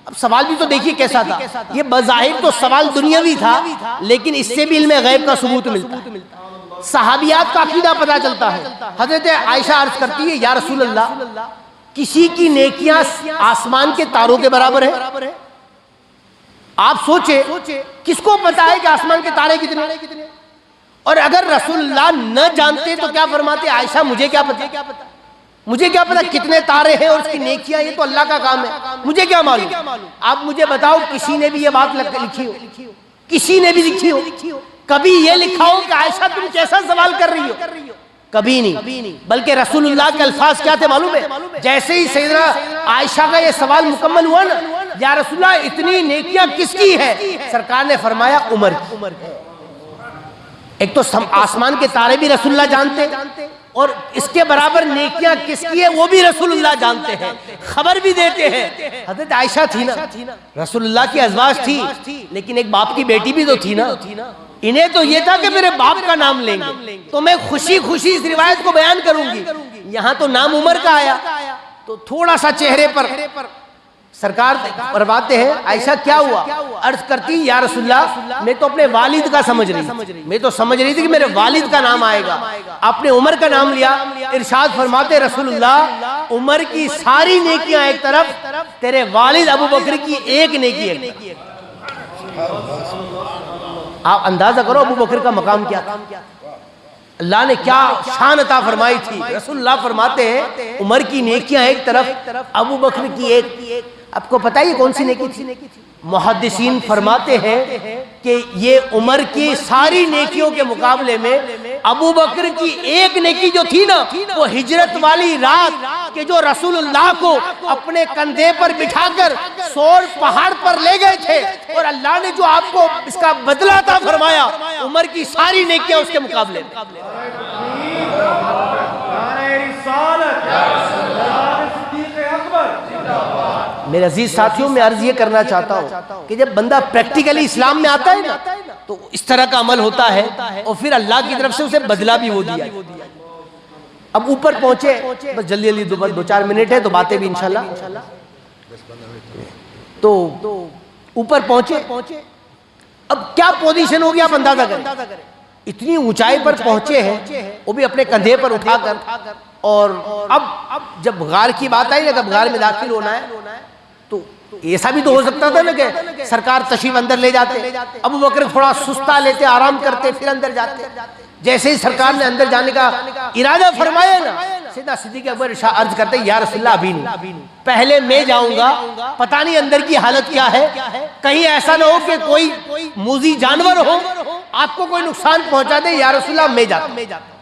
اب سوال بھی تو دیکھیے کیسا تھا. یہ بظاہر تو سوال دنیاوی تھا، لیکن اس سے بھی علم غیب کا ثبوت ملتا ہے، صحابیات کا عقیدہ پتہ چلتا ہے. حضرت عائشہ عرض کرتی ہے یا رسول اللہ کسی کی نیکیاں آسمان کے تاروں کے برابر ہے؟ آپ سوچے کس کو پتا ہے کہ آسمان کے تارے کتنے؟ اور اگر رسول اللہ نہ جانتے تو کیا فرماتے؟ عائشہ مجھے کیا پتا، مجھے کیا پتا کتنے تارے ہیں اور اس کی نیکیاں، یہ تو اللہ کا کام ہے، مجھے کیا معلوم؟ آپ مجھے بتاؤ کسی نے بھی یہ بات لکھی ہو؟ کسی نے بھی لکھی ہو؟ کبھی یہ لکھا ہو کہ عائشہ تم کیسا سوال کر رہی ہو؟ کبھی نہیں، بلکہ رسول اللہ کے الفاظ کیا تھے معلوم ہے؟ جیسے ہی سیدنا عائشہ کا یہ سوال مکمل ہوا نا، یا رسول اللہ اتنی نیکیاں کس کی ہے؟ سرکار نے فرمایا عمر کی۔ ایک تو آسمان کے تارے بھی رسول اللہ جانتے، اور اس کے برابر نیکیاں کس کی ہے وہ بھی رسول اللہ جانتے ہیں، خبر بھی دیتے ہیں۔ حضرت عائشہ تھی نا، رسول اللہ کی ازواج تھی، لیکن ایک باپ کی بیٹی بھی تو تھی نا۔ انہیں تو یہ تھا کہ میرے باپ کا نام لیں گے تو میں خوشی خوشی اس روایت کو بیان کروں گی۔ یہاں تو نام عمر کا آیا تو تھوڑا سا چہرے پر سرکار فرماتے ہیں عائشہ کیا ہوا؟ عرض کرتی یا رسول اللہ میں تو اپنے والد کا سمجھ رہی، میں تو سمجھ رہی تھی کہ میرے والد کا نام آئے گا، آپ نے عمر کا نام لیا۔ ارشاد فرماتے رسول اللہ عمر کی ساری نیکیاں ایک طرف، تیرے والد ابو بکر کی ایک نیکی ہے۔ آپ اندازہ کرو ابو بکر کا مقام کیا تھا، اللہ نے کیا شان عطا فرمائی تھی۔ رسول اللہ فرماتے ہیں عمر کی نیکیاں ایک طرف، ابو بکر کی ایک۔ آپ کو پتہ ہے یہ کون سی نیکی تھی؟ محدثین فرماتے ہیں کہ یہ عمر کی ساری نیکیوں کے مقابلے میں ابو بکر کی ایک نیکی جو تھی نا، وہ ہجرت والی رات کہ جو رسول اللہ کو اپنے کندھے پر بٹھا کر سور پہاڑ پر لے گئے تھے، اور اللہ نے جو آپ کو اس کا بدلہ عطا فرمایا، عمر کی ساری نیکیاں اس کے مقابلے میں۔ میرے عزیز ساتھیوں میں عرض یہ کرنا چاہتا ہوں کہ جب بندہ پریکٹیکلی اسلام میں آتا ہے نا تو اس طرح کا عمل ہوتا ہے، اور پھر اللہ کی طرف سے اسے بدلہ بھی وہ دیا۔ اب اوپر پہنچے، بس جلدی جلدی دو چار منٹ ہے تو باتیں بھی انشاءاللہ۔ تو اوپر پہنچے، اب کیا پوزیشن ہوگی آپ اندازہ کریں۔ اتنی اونچائی پر پہنچے ہیں، وہ بھی اپنے کندھے پر اٹھا کر، اور اب جب غار کی بات آئی نا، جب غار میں داخل ہونا ہے تو ایسا بھی تو ہو سکتا تھا نا کہ سرکار تشریف اندر لے جاتے، ابو بکر تھوڑا سستا لیتے، آرام کرتے، پھر اندر جاتے۔ جیسے ہی سرکار نے اندر جانے کا ارادہ فرمایا نا، سیدنا صدیق اکبر عرض کرتے یا رسول اللہ ابھی نہیں، پہلے میں جاؤں گا، پتہ نہیں اندر کی حالت کیا ہے، کہیں ایسا نہ ہو کہ کوئی موذی جانور ہو آپ کو کوئی نقصان پہنچا دے، یا رسول اللہ میں جاتا۔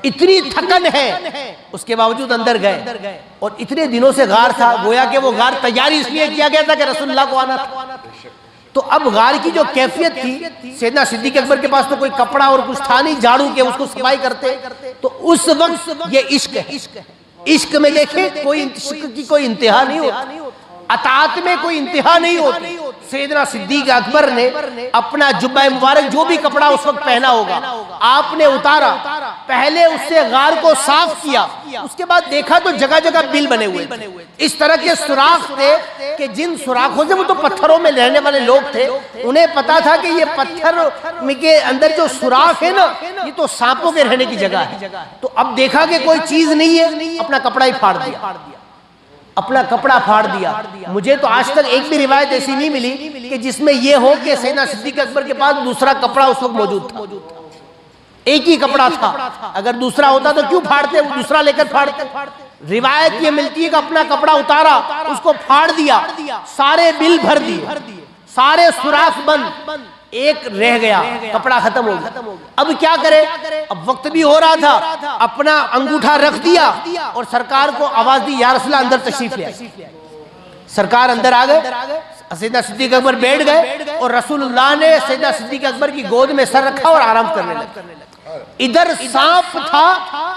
اتنی تھکن ہے، اس کے باوجود اندر گئے، اور اتنے دنوں سے غار تھا، گویا کہ وہ غار تیاری اس لیے کیا گیا تھا کہ رسول اللہ کو آنا تھا۔ تو اب غار کی جو کیفیت تھی، سیدنا صدیق اکبر کے پاس تو کوئی کپڑا اور کچھ تھا نہیں جھاڑو کے اس کو صفائی کرتے، تو اس وقت یہ عشق ہے۔ عشق میں دیکھیں کوئی عشق کی کوئی انتہا نہیں ہوتی، اطاعت میں کوئی انتہا نہیں ہوتی۔ سیدنا صدیق اکبر نے اپنا جبہ مبارک جو بھی کپڑا اس وقت پہنا ہوگا آپ نے اتارا، پہلے اس سے غار کو صاف کیا، اس کے بعد دیکھا تو جگہ جگہ بل بنے ہوئے تھے، اس طرح کے سوراخ تھے کہ جن سوراخوں سے، وہ تو پتھروں میں رہنے والے لوگ تھے، انہیں پتا تھا کہ یہ پتھر کے اندر جو سوراخ ہے نا، یہ تو سانپوں کے رہنے کی جگہ ہے۔ تو اب دیکھا کہ کوئی چیز نہیں ہے، اپنا کپڑا ہی پھاڑ دیا، اپنا کپڑا پھاڑ دیا۔ مجھے تو آج تک ایک بھی روایت ایسی نہیں ملی کہ جس میں یہ ہو کہ سیدنا صدیق اکبر کے پاس دوسرا کپڑا اس وقت موجود تھا، ایک ہی کپڑا تھا، اگر دوسرا ہوتا تو کیوں پھاڑتے، وہ دوسرا لے کر پھاڑتے۔ روایت یہ ملتی ہے کہ اپنا کپڑا اتارا، اس کو پھاڑ دیا، سارے بل بھر دیے، سارے سوراخ بند، ایک رہ گیا، کپڑا ختم ہو گیا۔ اب کیا کرے، اب وقت بھی ہو رہا تھا، اپنا انگوٹھا رکھ دیا اور سرکار کو آواز دی یا رسول اللہ اندر تشریف لے آئے۔ سرکار اندر آ گئے، سیدنا صدیق اکبر بیٹھ گئے، اور رسول اللہ نے سیدنا صدیق اکبر کی گود میں سر رکھا اور آرام کرنے لگے۔ ادھر سانپ تھا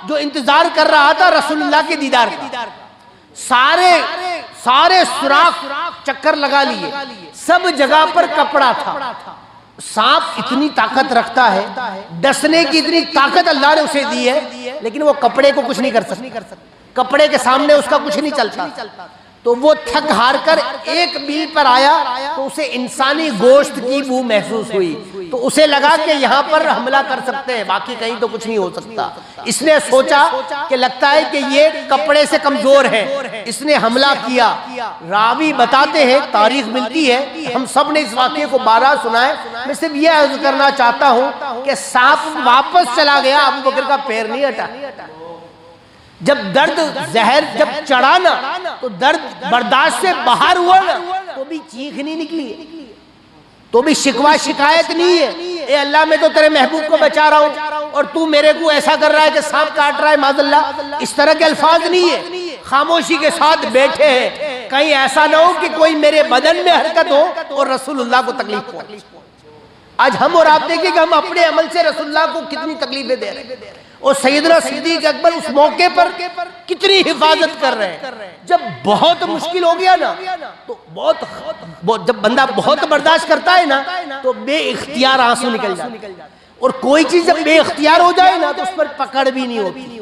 جو انتظار کر رہا تھا رسول اللہ کے دیدار کا، سارے سوراخ چکر لگا لیے، سب جگہ پر کپڑا تھا۔ سانپ اتنی طاقت رکھتا ہے، ڈسنے کی اتنی طاقت اللہ نے اسے دی ہے، لیکن وہ کپڑے کو کچھ نہیں کر سکتا، کپڑے کے سامنے اس کا کچھ نہیں چلتا۔ تو وہ تھک ہار کر ایک میل پر آیا تو اسے انسانی گوشت کی بو محسوس ہوئی، تو اسے لگا کہ یہاں پر حملہ کر سکتے ہیں، باقی کہیں تو کچھ نہیں ہو سکتا۔ اس نے سوچا کہ لگتا ہے کہ یہ کپڑے سے کمزور ہے، اس نے حملہ کیا۔ راوی بتاتے ہیں، تاریخ ملتی ہے، ہم سب نے اس واقعے کو بارہا سنا ہے، میں صرف یہ عرض کرنا چاہتا ہوں کہ سانپ واپس چلا گیا، ابو بکر کا پیر نہیں ہٹا۔ جب درد زہر جب چڑھا نا تو درد برداشت سے باہر ہوا نا تو بھی چیخ نہیں نکلی، تو بھی شکوہ شکایت نہیں ہے، اے اللہ میں تو تیرے محبوب کو بچا رہا ہوں اور تو میرے کو ایسا کر رہا ہے کہ سانپ کاٹ رہا ہے معاذ اللہ، اس طرح کے الفاظ نہیں ہے۔ خاموشی کے ساتھ بیٹھے ہیں، کہیں ایسا نہ ہو کہ کوئی میرے بدن میں حرکت ہو اور رسول اللہ کو تکلیف پہنچے۔ آج ہم اور آپ دیکھیں کہ ہم اپنے عمل سے رسول اللہ کو کتنی تکلیفیں دے رہے ہیں، اور سیدنا صدیق اکبر اس موقع پر کتنی حفاظت کر رہے ہیں۔ جب بہت مشکل ہو گیا نا تو جب بندہ بہت برداشت کرتا ہے نا تو بے اختیار آنسو نکل جاتے ہیں، اور کوئی چیز جب بے اختیار ہو جائے نا تو اس پر پکڑ بھی نہیں ہوتی۔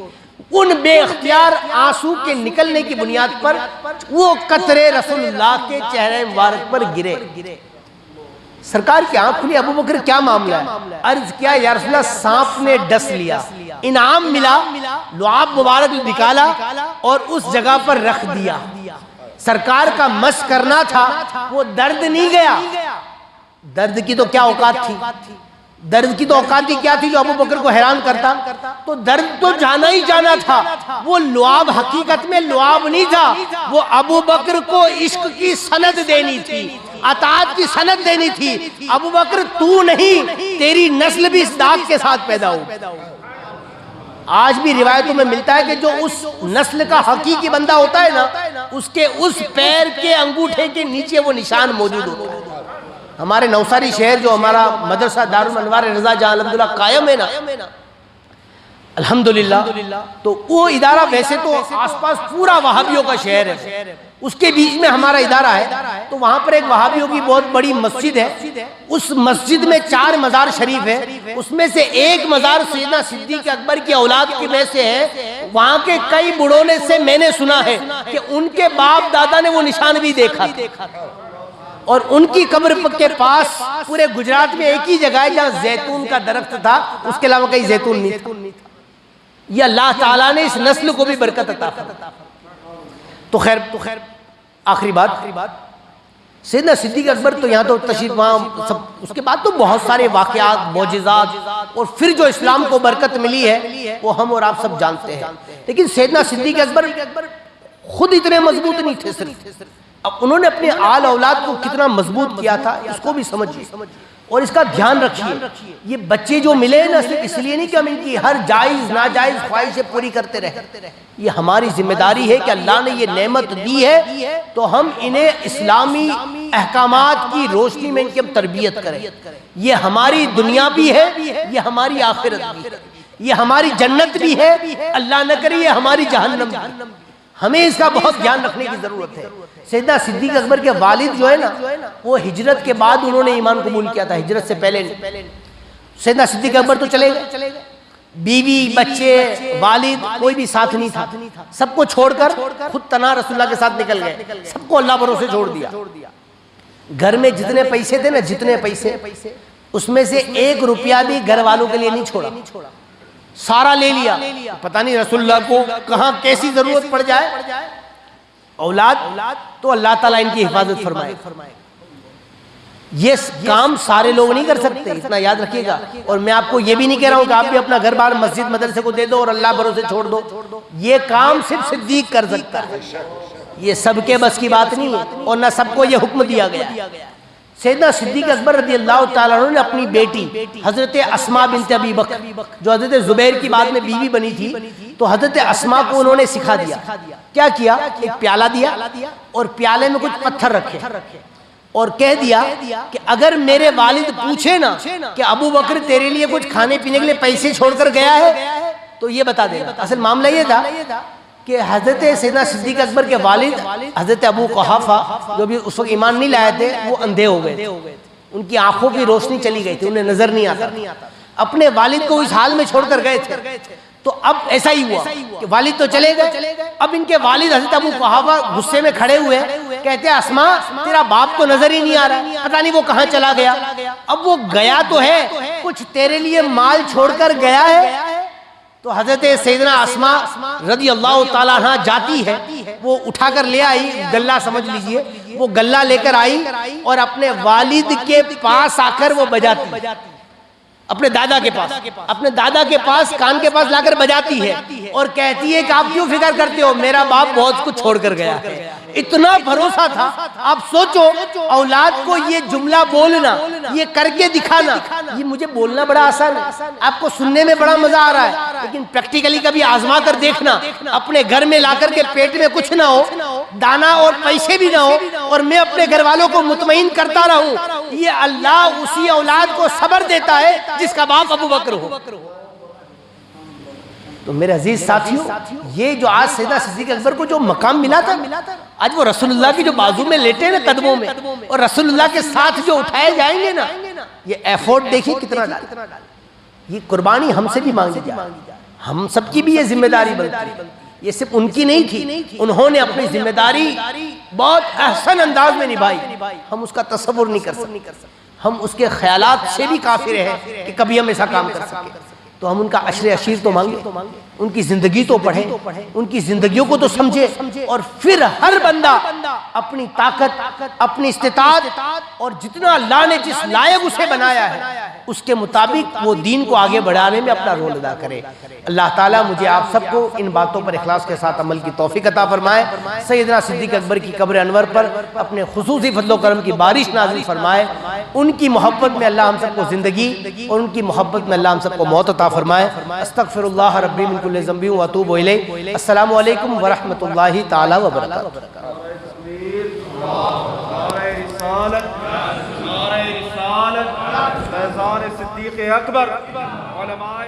ان بے اختیار آنسو کے نکلنے کی بنیاد پر وہ قطرے رسول اللہ کے چہرے مبارک پر گرے۔ سرکار کی آنکھ کھلی، ابو بکر کیا معاملہ ہے؟ عرض کیا یا رسول اللہ سانپ نے ڈس لیا، انعام ملا، لعاب مبارک نکالا اور اس جگہ پر رکھ دیا۔ سرکار کا مس کرنا تھا، وہ درد نہیں گیا۔ درد کی تو کیا اوقات تھی، درد کی تو اوقات ہی کیا تھی جو ابو بکر کو حیران کرتا، تو درد تو جانا ہی جانا تھا۔ وہ لعاب حقیقت میں لعاب نہیں تھا، وہ ابو بکر کو عشق کی سند دینی تھی، اطاعت کی سند دینی تھی۔ ابو بکر تو نہیں، تیری نسل بھی اس داغ کے ساتھ پیدا ہو۔ آج بھی روایتوں میں ملتا ہے کہ جو اس نسل کا حقیقی بندہ ہوتا ہے نا، اس کے اس پیر کے انگوٹھے کے نیچے وہ نشان موجود ہوتا ہے۔ ہمارے نوساری شہر جو ہمارا مدرسہ دارالانوار رضا جہاں الحمدللہ قائم ہے نا الحمدللہ، تو وہ ادارہ ویسے تو آس پاس پورا وہابیوں کا شہر ہے، اس کے بیچ میں ہمارا ادارہ ہے، تو وہاں پر ایک وہابیوں کی بہت بڑی مسجد ہے۔ اس مسجد میں 4 مزار شریف ہے، اس میں سے ایک مزار سیدنا صدیق اکبر کی اولاد کی میں سے ہے۔ وہاں کے کئی بڑوں نے سے میں نے سنا ہے کہ ان کے باپ دادا نے وہ نشان بھی دیکھا تھا، اور ان کی قبر کے پاس پورے گجرات میں ایک ہی جگہ ہے جہاں زیتون کا درخت تھا، اس کے علاوہ کہیں زیتون نہیں تھا۔ یہ اللہ تعالیٰ نے اس نسل کو بھی برکت عطا فرمائی۔ تو خیر آخری بات، سیدنا صدیق اکبر تو یہاں تو تشریف وہاں سب، اس کے بعد تو بہت سارے واقعات، معجزات، اور پھر جو اسلام کو برکت ملی ہے وہ ہم اور آپ سب جانتے ہیں۔ لیکن سیدنا صدیق اکبر خود اتنے مضبوط نہیں تھے، صرف اب انہوں نے اپنے آل اولاد کو کتنا مضبوط کیا تھا اس کو بھی سمجھیے، اور اس کا دھیان رکھیے۔ یہ بچے جو ملے نا صرف اس لیے نہیں کہ ہم ان کی ہر جائز ناجائز خواہشیں پوری کرتے رہے، یہ ہماری ذمہ داری ہے کہ اللہ نے یہ نعمت دی ہے تو ہم انہیں اسلامی احکامات کی روشنی میں ان کی ہم تربیت کریں۔ یہ ہماری دنیا بھی ہے، یہ ہماری آخرت بھی ہے، یہ ہماری جنت بھی ہے، اللہ نہ کرے یہ ہماری جہنم بھی ہے۔ ہمیں اس کا بہت دھیان رکھنے کی ضرورت ہے۔ سیدنا صدیق اکبر کے والد جو ہے نا وہ ہجرت کے بعد انہوں نے ایمان قبول کیا تھا، ہجرت سے پہلے نہیں۔ سیدنا صدیق اکبر تو چلے گئے، بیوی بچے والد کوئی بھی ساتھ نہیں تھا، سب کو چھوڑ کر خود تنہا رسول اللہ کے ساتھ نکل گئے، سب کو اللہ بھروسے چھوڑ دیا۔ گھر میں جتنے پیسے تھے نا، جتنے پیسے، اس میں سے 1 روپیہ بھی گھر والوں کے لیے نہیں چھوڑا، سارا لے لیا۔ پتہ نہیں رسول اللہ کو کہاں کیسی ضرورت پڑ جائے، اولاد تو اللہ تعالیٰ ان کی حفاظت فرمائے۔ یہ کام سارے لوگ نہیں کر سکتے، اتنا یاد رکھیے گا۔ اور میں آپ کو یہ بھی نہیں کہہ رہا ہوں کہ آپ بھی اپنا گھر بار مسجد مدرسے کو دے دو اور اللہ بھروسے چھوڑ دو، یہ کام صرف صدیق کر سکتا ہے، یہ سب کے بس کی بات نہیں ہے، اور نہ سب کو یہ حکم دیا گیا۔ سیدنا صدیق اکبر رضی اللہ تعالیٰ عنہ نے اپنی بیٹی حضرت اسماء بنت ابی بکر جو حضرت زبیر کی بعد میں بیوی بنی تھی، تو حضرت اسماء کو انہوں نے سکھا دیا۔ کیا کیا؟ ایک پیالہ دیا اور پیالے میں کچھ پتھر رکھے اور کہہ دیا کہ اگر میرے والد پوچھے نا کہ ابو بکر تیرے لیے کچھ کھانے پینے کے لیے پیسے چھوڑ کر گیا ہے تو یہ بتا دے گا۔ اصل معاملہ یہ تھا کہ حضرت سیدنا صدیق اکبر کے والد حضرت ابو قحافہ جو بھی اس وقت ایمان نہیں لائے تھے، وہ اندھے ہو گئے تھے، ان کی آنکھوں کی روشنی چلی گئی تھی، انہیں نظر نہیں آتا، اپنے والد کو اس حال میں چھوڑ کر گئے تھے۔ تو اب ایسا ہی ہوا کہ والد تو چلے گئے، اب ان کے والد حضرت ابو قحافہ غصے میں کھڑے ہوئے، کہتے ہیں اسماء تیرا باپ تو نظر ہی نہیں آ رہا، پتہ نہیں وہ کہاں چلا گیا۔ اب وہ گیا تو ہے، کچھ تیرے لیے مال چھوڑ کر گیا ہے؟ تو حضرت سیدنا اسماء رضی اللہ تعالیٰ عنہ جاتی ہے، وہ اٹھا کر لے آئی، گلہ سمجھ لیجئے، وہ گلہ لے کر آئی اور اپنے والد کے پاس آ کر وہ بجاتی، اپنے دادا کے پاس، اپنے دادا کے پاس کان کے پاس لا کر بجاتی ہے اور کہتی ہے کہ آپ کیوں فکر کرتے ہو، میرا باپ بہت کچھ چھوڑ کر گیا ہے۔ اتنا بھروسہ تھا۔ آپ سوچو اولاد کو یہ جملہ بولنا، یہ کر کے دکھانا، یہ مجھے بولنا بڑا آسان ہے، آپ کو سننے میں بڑا مزہ آ رہا ہے، لیکن پریکٹیکلی کبھی آزما کر دیکھنا، اپنے گھر میں لا کر کے پیٹ میں کچھ نہ ہو، دانا اور پیسے بھی نہ ہو، اور میں اپنے گھر والوں کو مطمئن کرتا رہوں، یہ اللہ اسی اولاد کو صبر دیتا ہے جس کا باپ ابو بکر ہو۔ تو میرے عزیز ساتھیوں، یہ جو آج سیدنا صدیق اکبر کو جو مقام ملا تھا، آج وہ رسول اللہ کی جو بازو میں لیٹے نا قدموں میں، اور رسول اللہ کے ساتھ جو اٹھائے جائیں گے نا، یہ ایفورٹ دیکھیں کتنا ڈالے، یہ قربانی ہم سے بھی مانگی جائے، ہم سب کی بھی یہ ذمہ داری بنتی ہے، یہ صرف ان کی نہیں تھی، انہوں نے اپنی ذمہ داری بہت احسن انداز میں نبھائی، ہم اس کا تصور نہیں کر سکتے، ہم اس کے خیالات سے بھی کافر ہیں کہ کبھی ہم ایسا کام کر سکیں، تو ہم ان کا عشر عشیر تو مانگیں، ان کی زندگی تو پڑھیں، ان کی زندگیوں کو تو سمجھے، اور پھر ہر بندہ اپنی طاقت، اپنی استطاعت اور جتنا اللہ نے جس لائق اسے بنایا ہے اس کے مطابق وہ دین کو آگے بڑھانے میں اپنا رول ادا کرے۔ اللہ تعالیٰ مجھے آپ سب کو ان باتوں پر اخلاص کے ساتھ عمل کی توفیق عطا فرمائے، سیدنا صدیق اکبر کی قبر انور پر اپنے خصوصی فضل و کرم کی بارش نازل فرمائے، ان کی محبت میں اللہ ہم سب کو زندگی اور ان کی محبت میں اللہ ہم سب کو موت عطا فرمائے۔ استغفر اللہ ربی من کل ذنب واتوب الیہ۔ السلام علیکم ورحمۃ اللہ تعالی وبرکاتہ۔ صدیق اکبر علماء